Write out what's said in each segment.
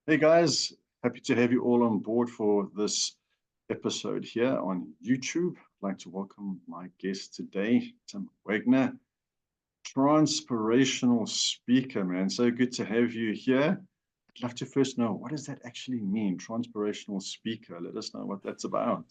Hey guys, happy to have you all on board for this episode here on YouTube. I'd like to welcome my guest today, Tim Wagner, transpirational speaker, man. So good to have you here. I'd love to first know, what does that actually mean, transpirational speaker? Let us know what that's about.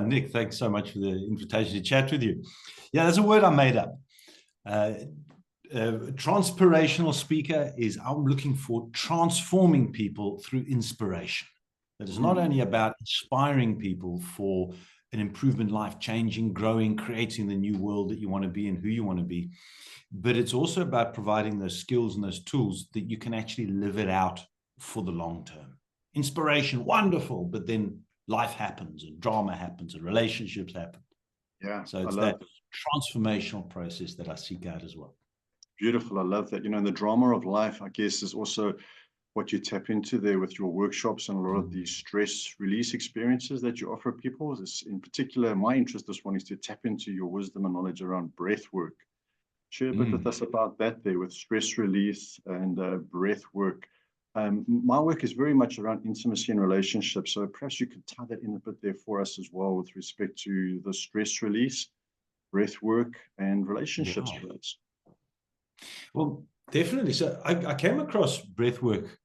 Nick, thanks so much for the invitation to chat with you. Yeah, there's a word I made up. Transpirational speaker is I'm looking for transforming people through inspiration. That is not only about inspiring people for an improvement, life-changing, growing, creating the new world that you want to be and who you want to be, but it's also about providing those skills and those tools that you can actually live it out for the long term. Inspiration, wonderful, but then life happens and drama happens and relationships happen. Yeah, so it's that transformational process that I seek out as well. Beautiful. I love that. You know, the drama of life, I guess, is also what you tap into there with your workshops and a lot of the stress release experiences that you offer people. This, in particular, my interest this one is to tap into your wisdom and knowledge around breath work. Share a bit with us about that there with stress release and breath work. My work is very much around intimacy and relationships. So perhaps you could tie that in a bit there for us as well with respect to the stress release, breath work, and relationships. Yeah. Well, definitely. So I came across breath work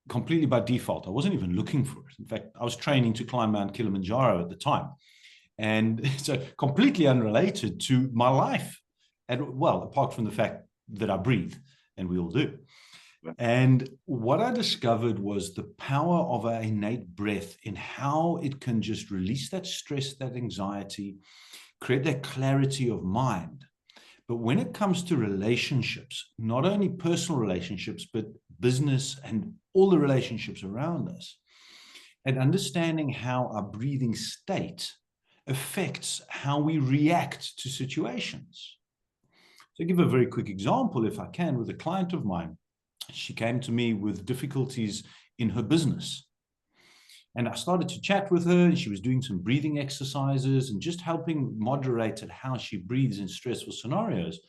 completely by default. I wasn't even looking for it. In fact, I was training to climb Mount Kilimanjaro at the time. And so completely unrelated to my life. And well, apart from the fact that I breathe, and we all do. And what I discovered was the power of an innate breath in how it can just release that stress, that anxiety, create that clarity of mind. But when it comes to relationships, not only personal relationships, but business and all the relationships around us, and understanding how our breathing state affects how we react to situations. So I'll give a very quick example, if I can, with a client of mine. She came to me with difficulties in her business. And I started to chat with her, and she was doing some breathing exercises and just helping moderate at how she breathes in stressful scenarios,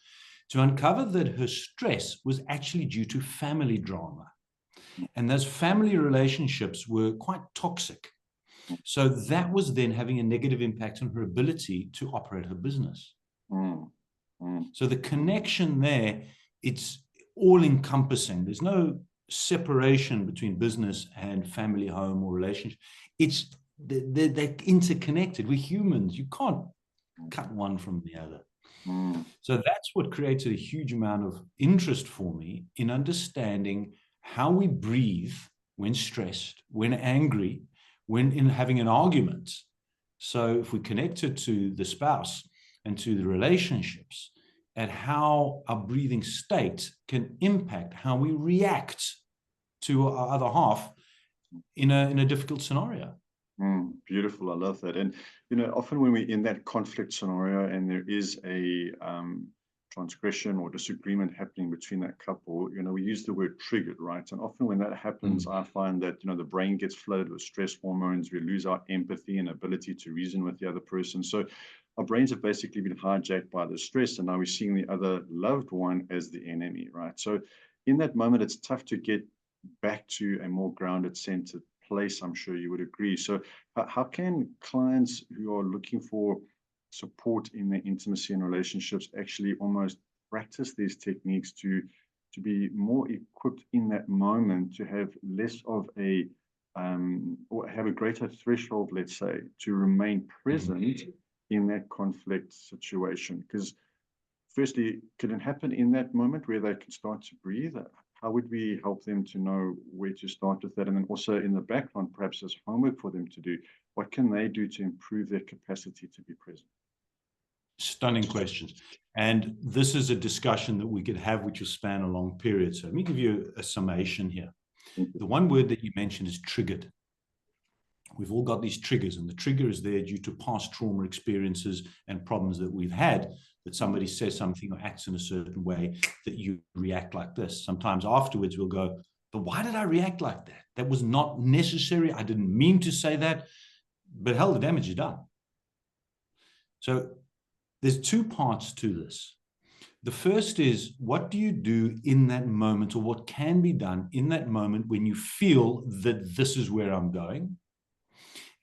to uncover that her stress was actually due to family drama. And those family relationships were quite toxic. So that was then having a negative impact on her ability to operate her business. So the connection there, it's all encompassing. There's no separation between business and family, home, or relationship. It's they're interconnected. We're humans. You can't cut one from the other. So that's what created a huge amount of interest for me in understanding how we breathe when stressed, when angry, when in having an argument. So if we connect it to the spouse and to the relationships, and how our breathing state can impact how we react to our other half in a difficult scenario. Beautiful. I love that. And, you know, often when we're in that conflict scenario and there is a transgression or disagreement happening between that couple, you know, we use the word triggered, right? And often when that happens, I find that, you know, the brain gets flooded with stress hormones. We lose our empathy and ability to reason with the other person. So our brains have basically been hijacked by the stress, and now we're seeing the other loved one as the enemy, right? So in that moment, it's tough to get back to a more grounded, centered place. I'm sure you would agree. So how can clients who are looking for support in their intimacy and relationships actually almost practice these techniques to be more equipped in that moment, to have less of a or have a greater threshold, let's say, to remain present in that conflict situation? Because firstly, can it happen in that moment where they can start to breathe? How would we help them to know where to start with that? And then also in the background, perhaps as homework for them to do, what can they do to improve their capacity to be present? Stunning questions. And this is a discussion that we could have, which will span a long period. So let me give you a summation here. The one word that you mentioned is triggered. We've all got these triggers, and the trigger is there due to past trauma experiences and problems that we've had, that somebody says something or acts in a certain way that you react like this. Sometimes afterwards we'll go, but why did I react like that? That was not necessary. I didn't mean to say that, but hell, the damage is done. So there's two parts to this. The first is, what do you do in that moment, or what can be done in that moment when you feel that this is where I'm going?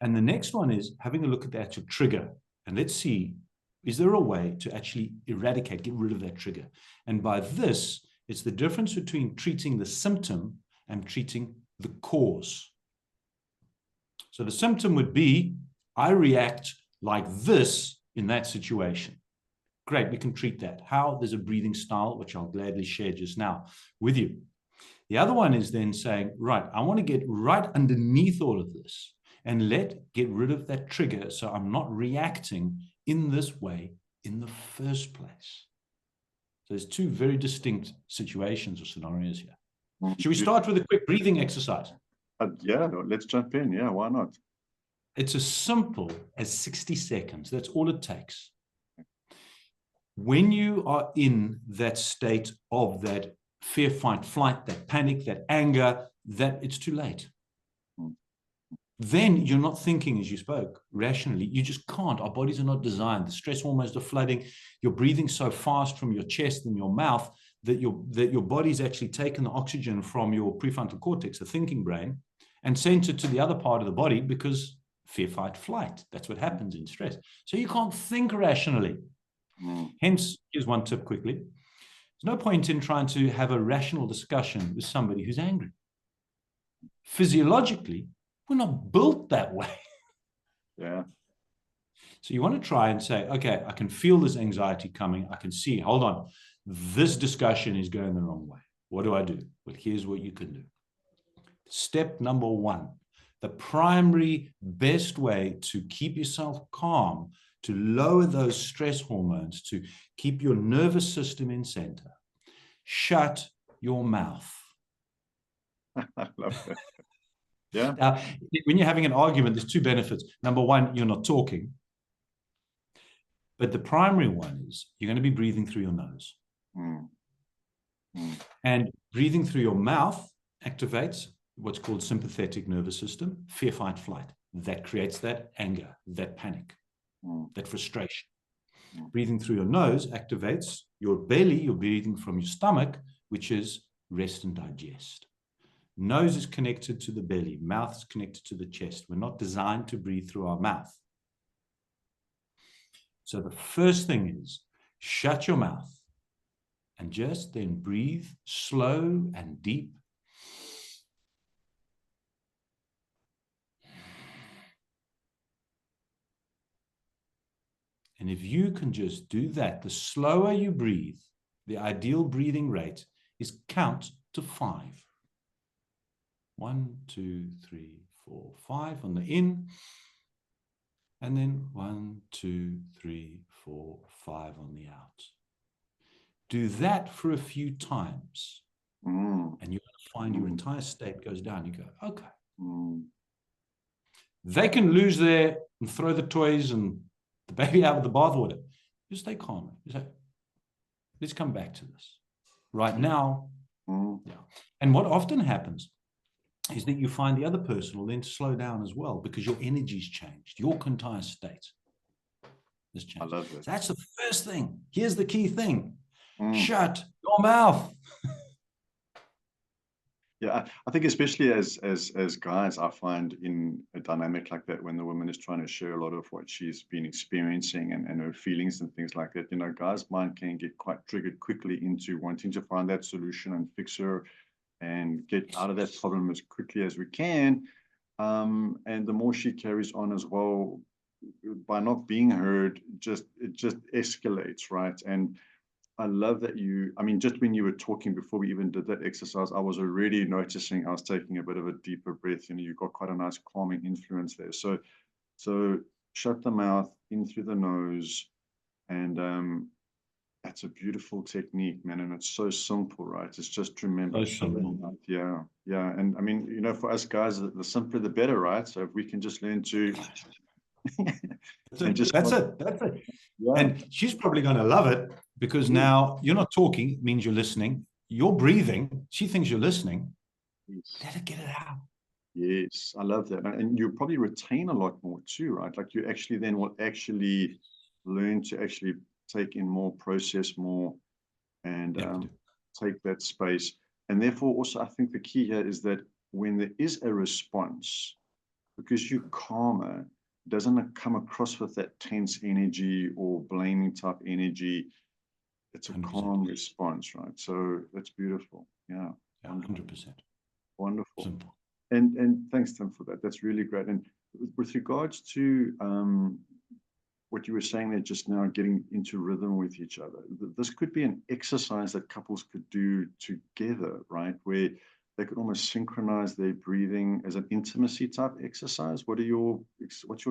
And the next one is having a look at the actual trigger. And let's see, is there a way to actually eradicate, get rid of that trigger? And by this, it's the difference between treating the symptom and treating the cause. So the symptom would be, I react like this in that situation. Great, we can treat that. How? There's a breathing style, which I'll gladly share just now with you. The other one is then saying, right, I want to get right underneath all of this and get rid of that trigger so I'm not reacting in this way in the first place. So there's two very distinct situations or scenarios here. Should we start with a quick breathing exercise? Yeah, let's jump in. Yeah, why not? It's as simple as 60 seconds. That's all it takes. When you are in that state of that fear, fight, flight, that panic, that anger, that it's too late. Then you're not thinking, as you spoke, rationally. You just can't. Our bodies are not designed. The stress hormones are flooding. You're breathing so fast from your chest and your mouth that your body's actually taken the oxygen from your prefrontal cortex, the thinking brain, and sent it to the other part of the body because fear, fight, flight. That's what happens in stress. So you can't think rationally. Hence, here's one tip quickly. There's no point in trying to have a rational discussion with somebody who's angry. Physiologically, we're not built that way. Yeah. So you want to try and say, okay, I can feel this anxiety coming. I can see, hold on, this discussion is going the wrong way. What do I do? Well, here's what you can do. Step number one, the primary best way to keep yourself calm, to lower those stress hormones, to keep your nervous system in center. Shut your mouth. I love that. Yeah. Now, when you're having an argument, there's two benefits. Number one, you're not talking. But the primary one is you're going to be breathing through your nose. And breathing through your mouth activates what's called sympathetic nervous system, fear, fight, flight. That creates that anger, that panic, that frustration. Breathing through your nose activates your belly, you're breathing from your stomach, which is rest and digest. Nose is connected to the belly, mouth is connected to the chest. We're not designed to breathe through our mouth. So the first thing is shut your mouth and just then breathe slow and deep. And if you can just do that, the slower you breathe, the ideal breathing rate is count to 5. 1, 2, 3, 4, 5 on the in. And then 1, 2, 3, 4, 5 on the out. Do that for a few times. And you're going to find your entire state goes down. You go, okay. They can lose their and throw the toys and the baby out of the bathwater. Just stay calm. Just say, let's come back to this. Right now. Yeah. And what often happens is that you find the other person will then slow down as well because your energy's changed. Your entire state has changed. I love it. So that's the first thing. Here's the key thing. Shut your mouth. Yeah, I think especially as guys, I find in a dynamic like that, when the woman is trying to share a lot of what she's been experiencing and her feelings and things like that, you know, guys' mind can get quite triggered quickly into wanting to find that solution and fix her and get out of that problem as quickly as we can. And the more she carries on as well, by not being heard, it just escalates, right? And I love that just when you were talking before we even did that exercise, I was already noticing I was taking a bit of a deeper breath. You know, you've got quite a nice calming influence there. So shut the mouth, in through the nose. And that's a beautiful technique, man. And it's so simple, right? It's just remember. Yeah. And I mean, you know, for us guys, the simpler the better, right? So if we can just learn to That's it. Yeah. And she's probably going to love it because now you're not talking, it means you're listening. You're breathing. She thinks you're listening. Yes. Let her get it out. Yes, I love that. And you probably retain a lot more too, right? Like you actually then will actually learn to actually take in more, process more, and Yeah, we do. take that space. And therefore, also, I think the key here is that when there is a response, because you're calmer, doesn't come across with that tense energy or blaming type energy. It's a 100%. calm response, right? So that's beautiful. Yeah. Yeah, 100%. Wonderful. Simple. And thanks, Tim, for that. That's really great. And with regards to what you were saying there just now, getting into rhythm with each other, this could be an exercise that couples could do together, right? Where they could almost synchronize their breathing as an intimacy type exercise. What's your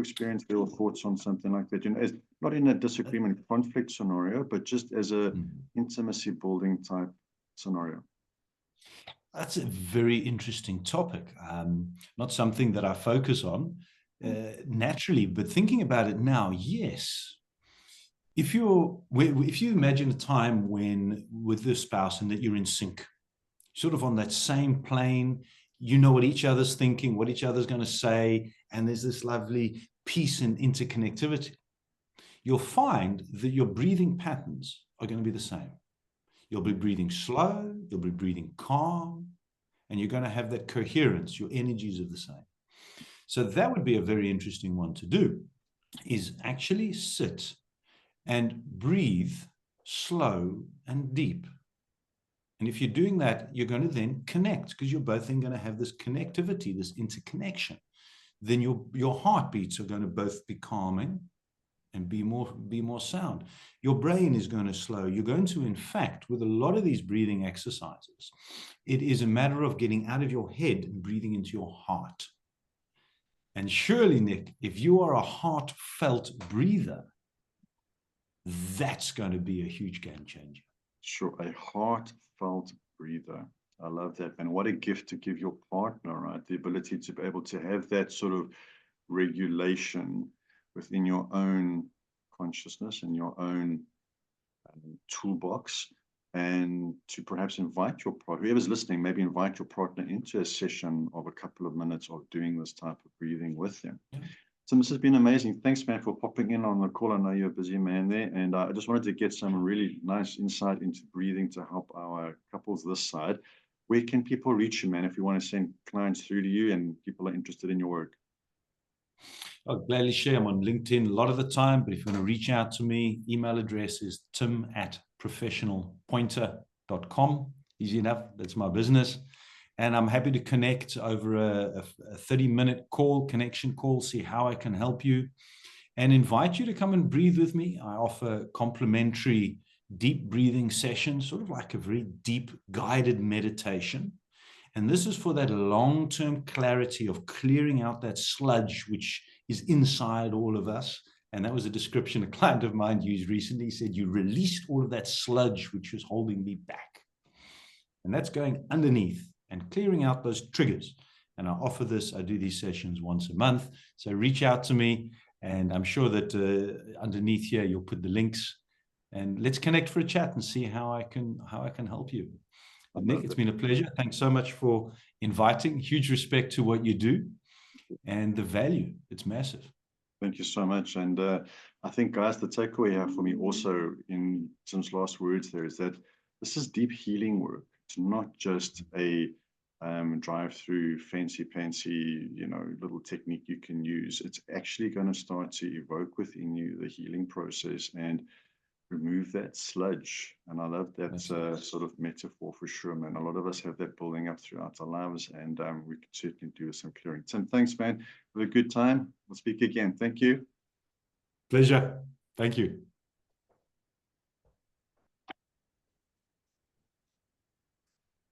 experience there or thoughts on something like that? You know, as not in a disagreement conflict scenario, but just as a intimacy building type scenario. That's a very interesting topic. Not something that I focus on naturally, but thinking about it now, yes. If you imagine a time when with the spouse and that you're in sync, sort of on that same plane, you know what each other's thinking, what each other's going to say, and there's this lovely peace and interconnectivity, you'll find that your breathing patterns are going to be the same. You'll be breathing slow, you'll be breathing calm, and you're going to have that coherence. Your energies are the same. So that would be a very interesting one to do, is actually sit and breathe slow and deep. And if you're doing that, you're going to then connect, because you're both then going to have this connectivity, this interconnection. Then your heartbeats are going to both be calming and be more sound. Your brain is going to slow. You're going to, in fact, with a lot of these breathing exercises, it is a matter of getting out of your head and breathing into your heart. And surely, Nick, if you are a heartfelt breather, that's going to be a huge game changer. Sure, a heartfelt breather. I love that. And what a gift to give your partner, right? The ability to be able to have that sort of regulation within your own consciousness and your own toolbox, and to perhaps invite your partner, whoever's listening, maybe invite your partner into a session of a couple of minutes of doing this type of breathing with them. Yeah. So this has been amazing. Thanks, man, for popping in on the call. I know you're a busy man there, and I just wanted to get some really nice insight into breathing to help our couples this side. Where can people reach you, man, if you want to send clients through to you and people are interested in your work? I'll gladly share. I'm on LinkedIn a lot of the time, but if you want to reach out to me, email address is tim@professionalpointer.com. Easy enough. That's my business. And I'm happy to connect over a 30-minute connection call, see how I can help you, and invite you to come and breathe with me. I offer complimentary deep breathing sessions, sort of like a very deep guided meditation. And this is for that long-term clarity of clearing out that sludge, which is inside all of us. And that was a description a client of mine used recently. He said, you released all of that sludge, which was holding me back. And that's going underneath and clearing out those triggers. And I offer this, I do these sessions once a month. So reach out to me, and I'm sure that underneath here, you'll put the links, and let's connect for a chat and see how I can help you. Nick, it's been a pleasure. Thanks so much for inviting. Huge respect to what you do and the value. It's massive. Thank you so much. And I think, guys, the takeaway here for me also in Tim's last words there is that this is deep healing work. It's not just a drive-through fancy, little technique you can use. It's actually going to start to evoke within you the healing process and remove that sludge. And I love that sort of metaphor for sure, man. A lot of us have that building up throughout our lives, and we can certainly do some clearing. Tim, thanks, man. Have a good time. We'll speak again. Thank you. Pleasure. Thank you.